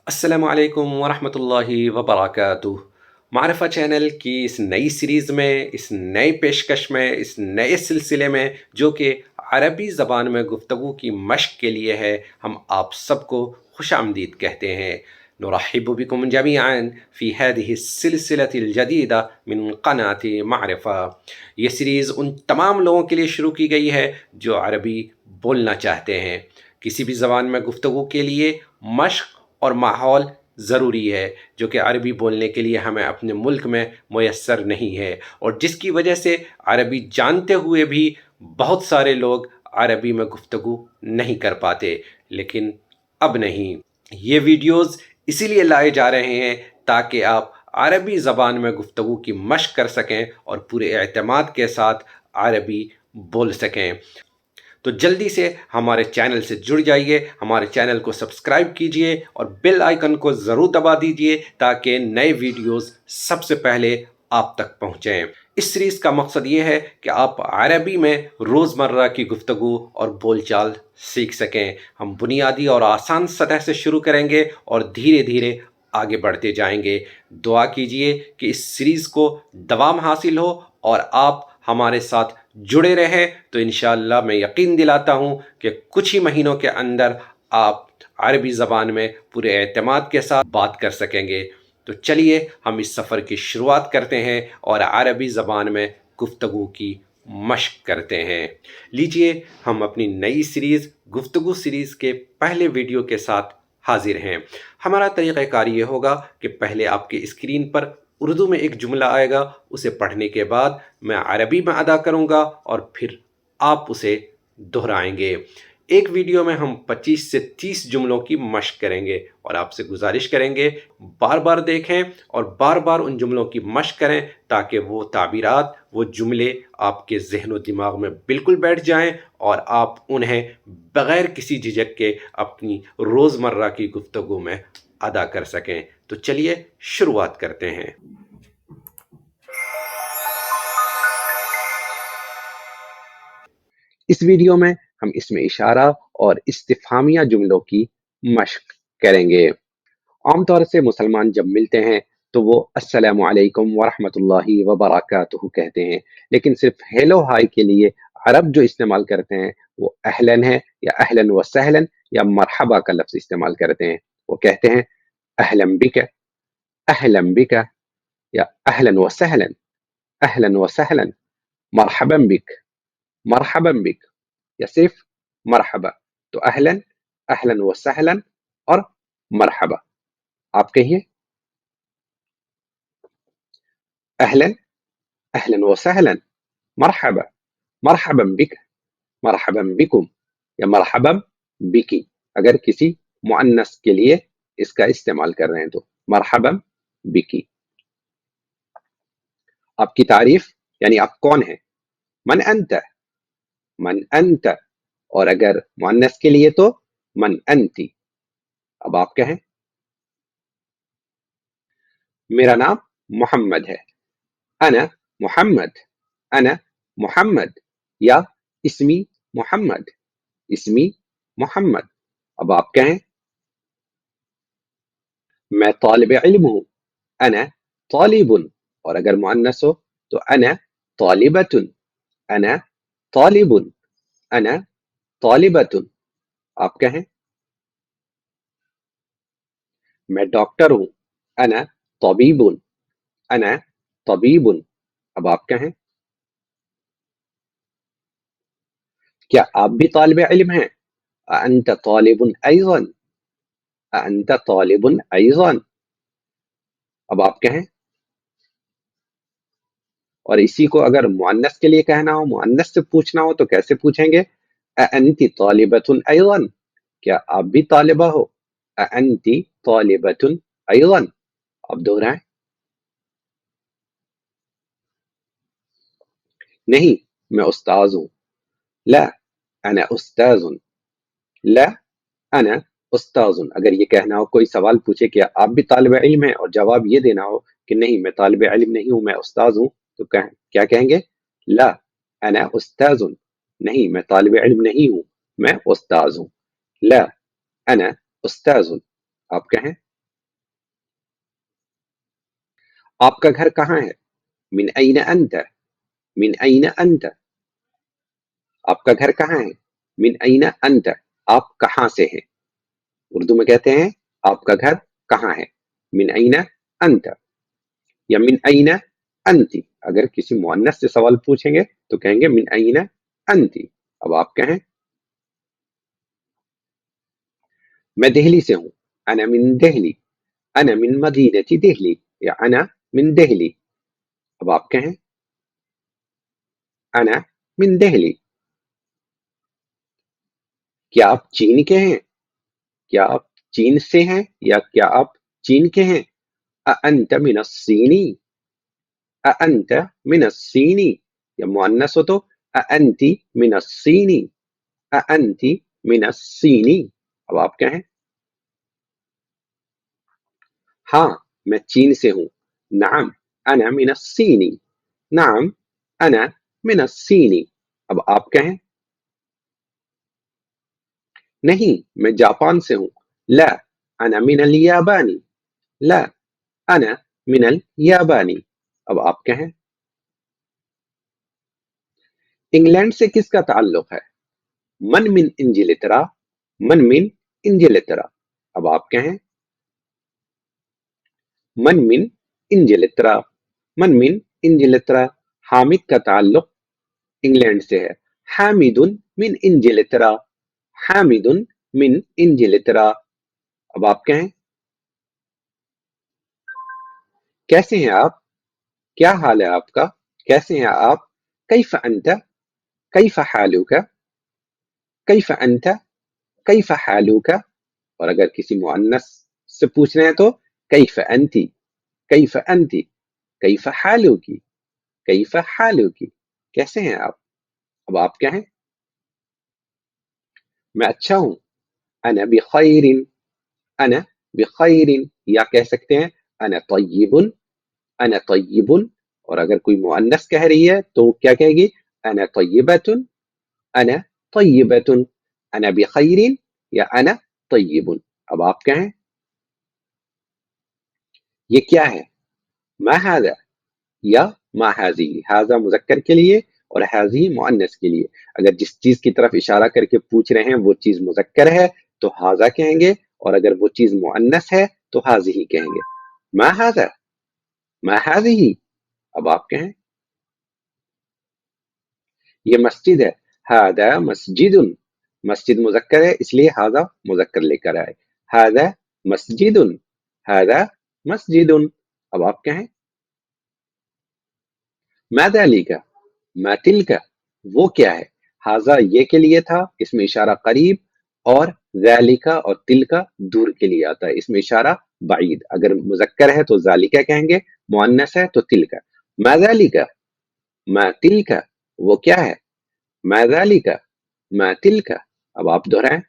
अस्सलामु अलैकुम वरहमतुल्लाहि वबरकातुह। मारिफा चैनल की इस नई सीरीज़ में, इस नई पेशकश में, इस नए सिलसिले में जो कि अरबी ज़बान में गुफ्तगू की मश्क के लिए है, हम आप सबको खुशामदीद कहते हैं। नुरहिब्बु बिकुम जमीअन फ़ी हादिहि सिलसिलतिल जदीदा मिन क़नाति मारिफा। ये सीरीज़ उन तमाम लोगों के लिए शुरू की गई है जो अरबी बोलना चाहते हैं। किसी भी ज़बान में गुफ्तगू के लिए मश्क और माहौल ज़रूरी है, जो कि अरबी बोलने के लिए हमें अपने मुल्क में मुयस्सर नहीं है, और जिसकी वजह से अरबी जानते हुए भी बहुत सारे लोग अरबी में गुफ्तगू नहीं कर पाते। लेकिन अब नहीं, ये वीडियोज़ इसीलिए लाए जा रहे हैं ताकि आप अरबी ज़बान में गुफ्तगू की मश्क कर सकें और पूरे एतमाद के साथ अरबी बोल सकें। तो जल्दी से हमारे चैनल से जुड़ जाइए, हमारे चैनल को सब्सक्राइब कीजिए और बेल आइकन को ज़रूर दबा दीजिए ताकि नए वीडियोस सबसे पहले आप तक पहुँचें। इस सीरीज़ का मकसद ये है कि आप अरबी में रोज़मर्रा की गुफ्तगू और बोलचाल सीख सकें। हम बुनियादी और आसान सतह से शुरू करेंगे और धीरे धीरे आगे बढ़ते जाएंगे। दुआ कीजिए कि इस सीरीज़ को दवाम हासिल हो और आप हमारे साथ जुड़े रहें, तो इंशाअल्लाह मैं यकीन दिलाता हूँ कि कुछ ही महीनों के अंदर आप अरबी ज़बान में पूरे एतमाद के साथ बात कर सकेंगे। तो चलिए हम इस सफ़र की शुरुआत करते हैं और अरबी ज़बान में गुफ्तगू की मश्क करते हैं। लीजिए, हम अपनी नई सीरीज़ गुफ्तगू सीरीज़ के पहले वीडियो के साथ हाजिर हैं। हमारा तरीक़ाकार ये होगा कि पहले आपकी स्क्रीन पर उर्दू में एक जुमला आएगा, उसे पढ़ने के बाद मैं अरबी में अदा करूँगा और फिर आप उसे दोहराएंगे। एक वीडियो में हम 25 से 30 जुमलों की मश्क करेंगे और आपसे गुजारिश करेंगे बार बार देखें और बार बार उन जुमलों की मश्क करें ताकि वो ताबीरात, वो जुमले आपके ज़हन व दिमाग में बिल्कुल बैठ जाएं और आप उन्हें बग़ैर किसी झिझक के अपनी रोज़मर्रा की गुफ्तगू में अदा कर सकें। तो चलिए शुरुआत करते हैं। इस वीडियो में हम इसमें इशारा और इस्तिफामिया जुमलों की मश्क करेंगे। आमतौर से मुसलमान जब मिलते हैं तो वो अस्सलामु अलैकुम वरहमतुल्लाहि वबरकातुहू कहते हैं, लेकिन सिर्फ हेलो हाय के लिए अरब जो इस्तेमाल करते हैं वो अहलन है या अहलन व सहलन या मरहबा का लफ्ज़ इस्तेमाल करते हैं। वो कहते हैं अहलन बिका या अहलन व सहलन, मरहबन बिक या सिर्फ मरहबा। तो अहलन, अहलन व सहलन और मरहबा। आप कहिए अहलन, अहलन व सहलन, मरहबा, मरहबन बिक, मरहबन बिकुम या मरहबन बिकी। अगर किसी मुअन्नस के लिए इसका इस्तेमाल कर रहे हैं तो मरहबन बिकी। आपकी तारीफ यानी आप कौन हैं। मन अंत, मन अंत। और अगर मुअन्नस के लिए तो मन अंती। अब आप कहें मेरा नाम मोहम्मद है, अना मोहम्मद, अना मोहम्मद। या इस्मी मोहम्मद, इस्मी मोहम्मद। अब आप कहें मैं तालिब इल्म हूँ, अना तालिबुन। और अगर मुअन्नस हो तो अना तालिबतुन, अना तालिबुन, अना तालिबतुन। आप कहें मैं डॉक्टर हूँ, अना तबीबुन, अना तबीबुन। अब आप कहें क्या आप भी तालिब इल्म हैं, अअंत तालिबुन अयज़न, अअंत तालिबुन अयज़न। अब आप कहें, और इसी को अगर मुअन्नस के लिए कहना हो, मुअन्नस से पूछना हो तो कैसे पूछेंगे, अअंति तालिबतुन अयज़न, क्या आप भी तालिबा हो, अअंति तालिबतुन अयज़न। अब दोहराएं, नहीं मैं उस्ताज हूँ, ला अना उस्ताजुन, ला अना उस्ताजुन। अगर ये कहना हो, कोई सवाल पूछे कि आप भी तालिब इल्म हैं और जवाब ये देना हो कि नहीं मैं तालिब इल्म नहीं हूँ, मैं उस्ताज हूँ, तो क्या कहेंगे, ला अना उस्ताजुन, नहीं मैं तालिब इल्म नहीं हूँ, मैं उस्ताज हूँ, ला अना उस्ताजुन। आप कहें آپ کا گھر کہاں ہے؟ من أين أنت؟ من أين أنت؟ آپ کا گھر کہاں ہے؟ من أين أنت؟ آپ کہاں سے ہیں؟ اردو میں کہتے ہیں آپ کا گھر کہاں ہے؟ من أين أنت یا من أين أنت. اگر کسی مؤنث سے سوال پوچھیں گے تو کہیں گے من أين أنت. اب آپ کہیں میں دہلی سے ہوں. أنا من دہلی. أنا من مدينة دہلی یا أنا من دہلی. اب آپ کہیں أنا من دہلی. کیا آپ چین کے ہیں؟ کیا آپ چین سے ہیں یا کیا آپ چین کے ہیں؟ أأنت من الصين؟ أأنت من الصين یا مؤنث ہو تو أأنت من الصين؟ أأنت من الصين. اب آپ کہیں ہاں میں چین سے ہوں. نعم أنا من الصين. نعم أنا من الصين. اب آپ کہیں نہیں میں جاپان سے ہوں. لا أنا من اليابان. لا أنا من اليابان. اب آپ کہیں انگلینڈ سے کس کا تعلق ہے؟ من انجلترا. من انجلترا. اب آپ کہیں من انجلترا. من انجلترا. حامد کا تعلق انگلینڈ سے ہے. حامد من انجلترا. حامد من انجلترا. اب آپ کہیں کیسے ہیں آپ؟ کیا حال ہے آپ کا؟ کیسے ہیں آپ؟ کیف انت؟ کیف حالک؟ کیف انت؟ کیف حالک؟ اور اگر کسی مؤنث سے پوچھ رہے ہیں تو کیف انتی. کیف انتی. کیف حالکی. کیف حالکی. کیسے ہیں آپ؟ اب آپ کہیں میں اچھا ہوں. انا بخیر. انا بخیر. یا کہہ سکتے ہیں انا طیب. انا طیب. اور اگر کوئی مؤنث کہہ رہی ہے تو کیا کہے گی انا طیبۃ. انا طیبۃ. انا بخیر یا انا طیب. اب آپ کہیں یہ کیا ہے؟ ما هذا یا ما هذه. هذا مذکر کے لیے اور هذه مؤنث کے لیے. اگر جس چیز کی طرف اشارہ کر کے پوچھ رہے ہیں وہ چیز مذکر ہے تو هذا کہیں گے اور اگر وہ چیز مؤنث ہے تو هذه کہیں گے. ما هذا. ما هذه. اب آپ کہیں یہ مسجد ہے. هذا مسجد. مسجد مذکر ہے اس لیے هذا مذکر لے کر آئے. هذا مسجد. هذا مسجد. اب آپ کہیں ما ذلك. ما تلك. وہ کیا ہے؟ هذا یہ کے لیے تھا اس میں اشارہ قریب اور ذالک اور تلک دور کے لیے آتا ہے اس میں اشارہ بعید. اگر مذکر ہے تو ذالک کہیں گے. مؤنث ہے تو تلک. ما ذلك. ما تلک. وہ کیا ہے؟ ما ذلك. ما تلک. اب آپ دہرائیں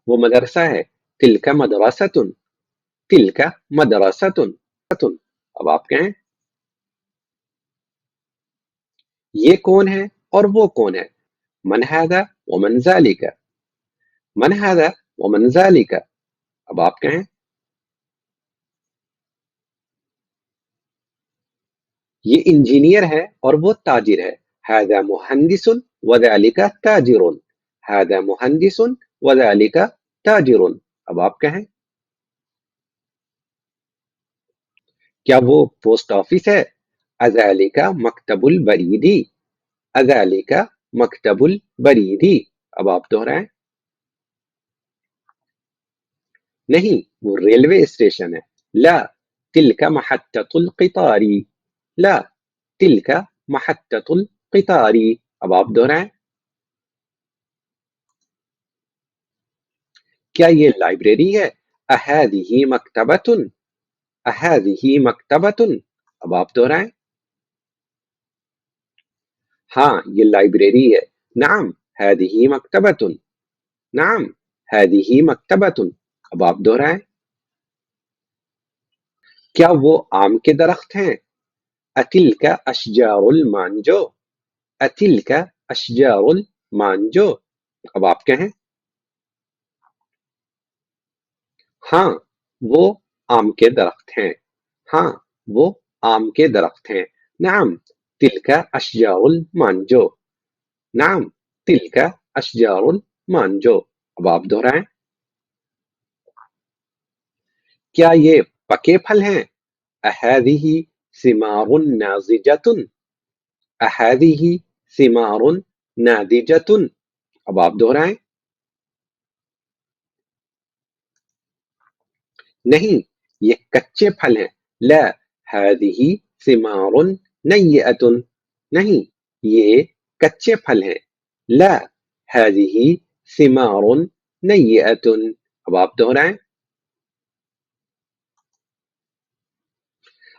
وہ مدرسہ ہے. تلک مدرسۃ. تلک مدرسۃ. اب آپ کہیں یہ کون ہے اور وہ کون ہے؟ من هذا ومن ذلك. من هذا ومن ذلك. اب آپ کہیں یہ انجینئر ہے اور وہ تاجر ہے. هذا مهندس وذلك تاجر. هذا مهندس وذلك تاجر. اب آپ کہیں کیا وہ پوسٹ آفس ہے؟ اذالک مکتب البریدی. اذالک مکتب البریدی. اب آپ دہرائیں نہیں وہ ریلوے اسٹیشن ہے. لا تلک محطۃ القطار. لا تلک محطۃ القطار. اب آپ دہرائیں کیا یہ لائبریری ہے؟ اهذه مکتبۃ. اهذه مکتبۃ. اب آپ دہرائیں ہاں یہ لائبریری ہے. نعم هذه مکتبۃ. نعم هذه مکتبۃ. اب آپ دہرائیں کیا وہ آم کے درخت ہیں؟ اتلک اشجار المانجو. اتلک اشجار المانجو. اب آپ کہیں ہاں وہ आम के दरख्त हैं। हाँ, वो आम के दरख्त हैं। नाम तिलका अशजारुल मांजो। नाम तिलका अशजारुल मांजो। अब आप दोहराएं। क्या ये पके फल हैं? अहादिही सिमारुन नाजिजतुन। अहादिही सिमारुन नादिजतुन। अब आप दोहराएं। नहीं, ये कच्चे फल हैं। ला हादिही सिमारुन नय्यतुन। नहीं, ये कच्चे फल हैं। ला हादिही सिमारुन नय्यतुन। अब आप दोहराएं।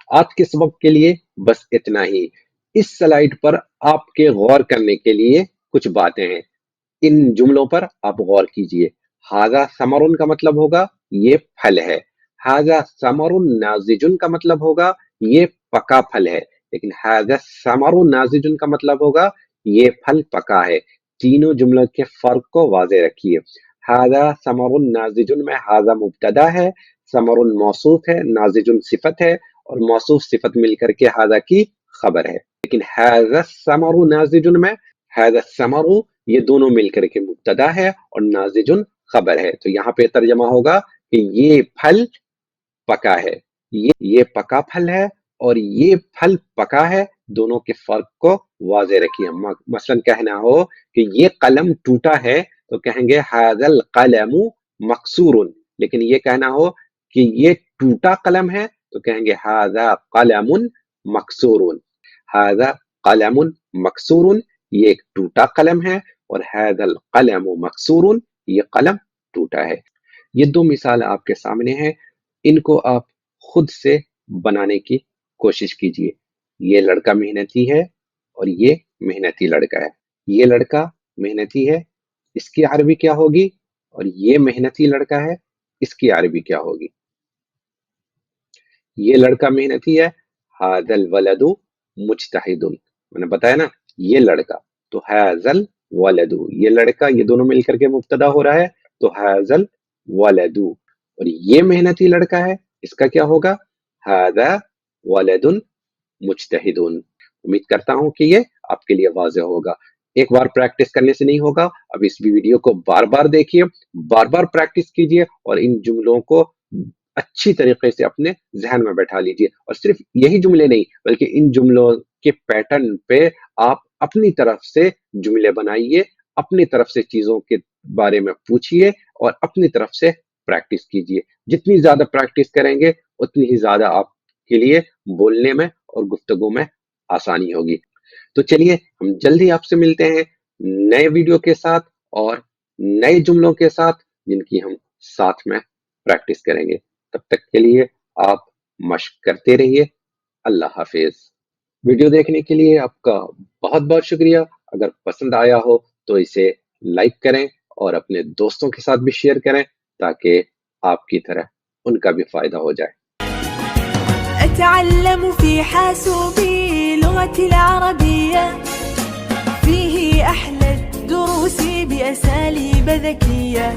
आज के सबक के लिए बस इतना ही। इस स्लाइड पर आपके गौर करने के लिए कुछ बातें हैं। इन जुमलों पर आप गौर कीजिए। हाजा समरुन का मतलब होगा ये फल है। हाजा समरुन नाजिजुन का मतलब होगा ये पका फल है। लेकिन हाजा समरुन नाजिजुन का मतलब होगा ये फल पका है। तीनों जुमलों के फर्क को वाज़े रखिए। हाजा समरुन नाजिजुन में हाजा मुब्तदा है, समरुन मौसूफ है, नाजिजुन सिफत है और मौसूफ सिफत मिलकर के हाजा की खबर है। लेकिन हाजा समरु नाजिजुन में हाजा समरु ये दोनों मिलकर के मुब्तदा है और नाजिजुन खबर है। तो यहाँ पे तर्जमा होगा कि ये फल पका है। ये पका फल है और ये फल पका है। दोनों के फर्क को वाज़े रखिए। मसलन कहना हो कि ये कलम टूटा है तो कहेंगे हाजल कलमु मकसूरुन। लेकिन ये कहना हो कि ये टूटा कलम है तो कहेंगे हाजा कलमुन मकसूरुन। हाजा कलमुन मकसूरुन, ये एक टूटा कलम है और हाजल कलमु मकसूरुन, ये कलम टूटा है। ये दो मिसाल आपके सामने हैं। इनको आप खुद से बनाने की कोशिश कीजिए। ये लड़का मेहनती है और ये मेहनती लड़का है। ये लड़का मेहनती है, इसकी अरबी क्या होगी? और ये मेहनती लड़का है, इसकी अरबी क्या होगी? ये लड़का मेहनती है, हाजल वलदु मुज्तहिदुन। मैंने बताया ना, ये लड़का। तो हाजल वलदु, ये लड़का, ये दोनों मिलकर के मुब्तदा हो रहा है तो हाजल वलदु। और ये मेहनती लड़का है, इसका क्या होगा? हाजा वलदुन मुज्तहिदुन। उम्मीद करता हूं कि ये आपके लिए वाज़ेह होगा। एक बार प्रैक्टिस करने से नहीं होगा। अब इस वीडियो को बार बार देखिए, बार बार प्रैक्टिस कीजिए और इन जुमलों को अच्छी तरीके से अपने जहन में बैठा लीजिए। और सिर्फ यही जुमले नहीं बल्कि इन जुमलों के पैटर्न पे आप अपनी तरफ से जुमले बनाइए, अपनी तरफ से चीजों के बारे में पूछिए और अपनी तरफ से प्रैक्टिस कीजिए। जितनी ज्यादा प्रैक्टिस करेंगे उतनी ही ज्यादा आपके लिए बोलने में और गुफ्तगू में आसानी होगी। तो चलिए हम जल्दी आपसे मिलते हैं नए वीडियो के साथ और नए जुमलों के साथ, जिनकी हम साथ में प्रैक्टिस करेंगे। तब तक के लिए आप मश्क करते रहिए। अल्लाह हाफिज। वीडियो देखने के लिए आपका बहुत बहुत शुक्रिया। अगर पसंद आया हो तो इसे लाइक करें और अपने दोस्तों के साथ भी शेयर करें ताकि आपकी तरह उनका भी फायदा हो जाए। أتعلم في حاسوبي لغتي العربية فيه أحلى الدروس بأساليب ذكية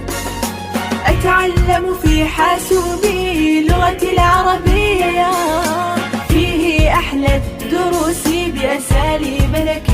أتعلم في حاسوبي لغتي العربية فيه أحلى الدروس بأساليب ذكية